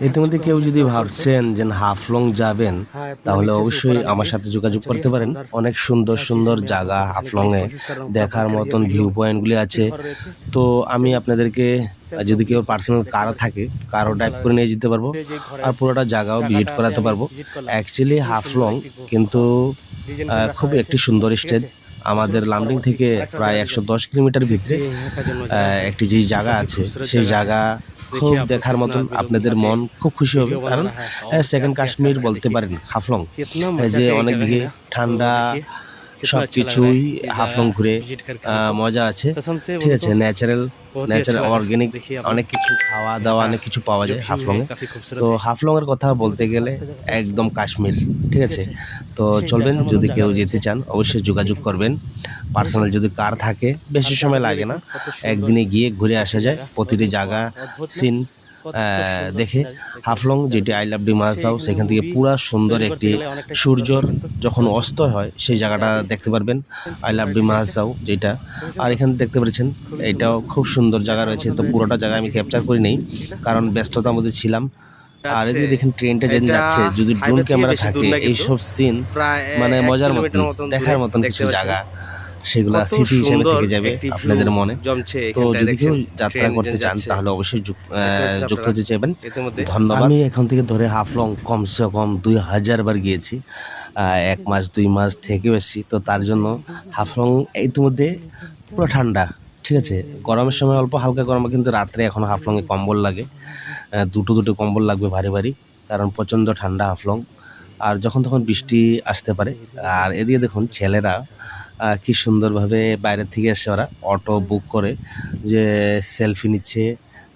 ইতিমধ্যে কেউ যদি ভাবছেন যে হাফলং যাবেন, তাহলে অবশ্যই আমার সাথে যোগাযোগ করতে পারেন। অনেক সুন্দর সুন্দর জায়গা হাফলংয়ে দেখার মতন ভিউ পয়েন্টগুলি আছে। তো আমি আপনাদেরকে যদি কেউ পার্সোনাল কার থাকে, কারও ড্রাইভ করে নিয়ে যেতে পারবো, আর পুরোটা জায়গাও ভিজিট করাতে পারবো। অ্যাকচুয়ালি হাফলং কিন্তু খুব একটি সুন্দর স্টেট। আমাদের লামডিং থেকে প্রায় 110 কিলোমিটার ভিতরে একটি যে জায়গা আছে, সেই জায়গা খুব দেখার মতন। আপনাদের মন খুব খুশি হবে, কারণ সেকেন্ড কাশ্মীর বলতে পারেন হাফলং। যে অনেক দিকে ঠান্ডা, সব কিছুই হাফলং ঘুরে মজা আছে। ঠিক আছে, ন্যাচারাল অর্গ্যানিক অনেক কিছু খাওয়া দাওয়া অনেক কিছু পাওয়া যায় হাফলংয়ে। তো হাফলংয়ের কথা বলতে গেলে একদম কাশ্মীর। ঠিক আছে, তো চলবেন, যদি কেউ যেতে চান অবশ্যই যোগাযোগ করবেন। পার্সোনাল যদি কার থাকে বেশি সময় লাগে না, একদিনে গিয়ে ঘুরে আসা যায় প্রতিটি জায়গা সিন দেখে। হাফলং যেটি আই লাভ ডিমা হাসাও, সেখান থেকে পুরা সুন্দর একটি সূর্যর যখন অস্ত হয় সেই জায়গাটা দেখতে পারবেন, আই লাভ ডিমা হাসাও যেটা। আর এখানে দেখতে পাচ্ছেন এটাও খুব সুন্দর জায়গা রয়েছে। তো পুরোটা জায়গা আমি ক্যাপচার করি নেই, কারণ ব্যস্ততার মধ্যে ছিলাম। আর এদিকে দেখেন ট্রেনটা যেদিন যাচ্ছে, যদি ড্রোন ক্যামেরা থাকে এইসব সিন মানে মজার মতন, দেখার মতন কিছু জায়গা, সেগুলো স্মৃতি হিসেবে থেকে যাবে আপনাদের মনে। তো যদি কেউ যাত্রা করতে চান তাহলে অবশ্যই যুক্ত হতে চাইবেন। ধন্যবাদ। আমি এখান থেকে ধরে হাফলং কমসে কম 2000 বার গিয়েছি, 1 মাস 2 মাস থেকে বেশি। তো তার জন্য হাফলং ইতিমধ্যে পুরো ঠান্ডা। ঠিক আছে, গরমের সময় অল্প হালকা গরমে, কিন্তু রাত্রে এখন হাফলংয়ে কম্বল লাগে, দুটো কম্বল লাগবে ভারী ভারী, কারণ প্রচণ্ড ঠান্ডা হাফলং। আর যখন তখন বৃষ্টি আসতে পারে। আর এদিকে দেখুন ছেলেরা কি সুন্দরভাবে বাইরের থেকে এসে ওরা অটো বুক করে যে সেলফি নিচ্ছে,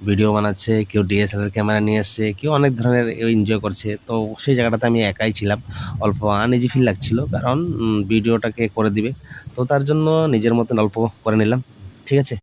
ভিডিও বানাচ্ছে, কেউ ডিএসএলআর ক্যামেরা নিয়ে আসছে, কেউ অনেক ধরনের এনজয় করছে। তো সেই জায়গাটাতে আমি একাই ছিলাম, অল্প আনইজি ফিল লাগছিল, কারণ ভিডিওটাকে করে দিবে। তো তার জন্য নিজের মতন অল্প করে নিলাম। ঠিক আছে।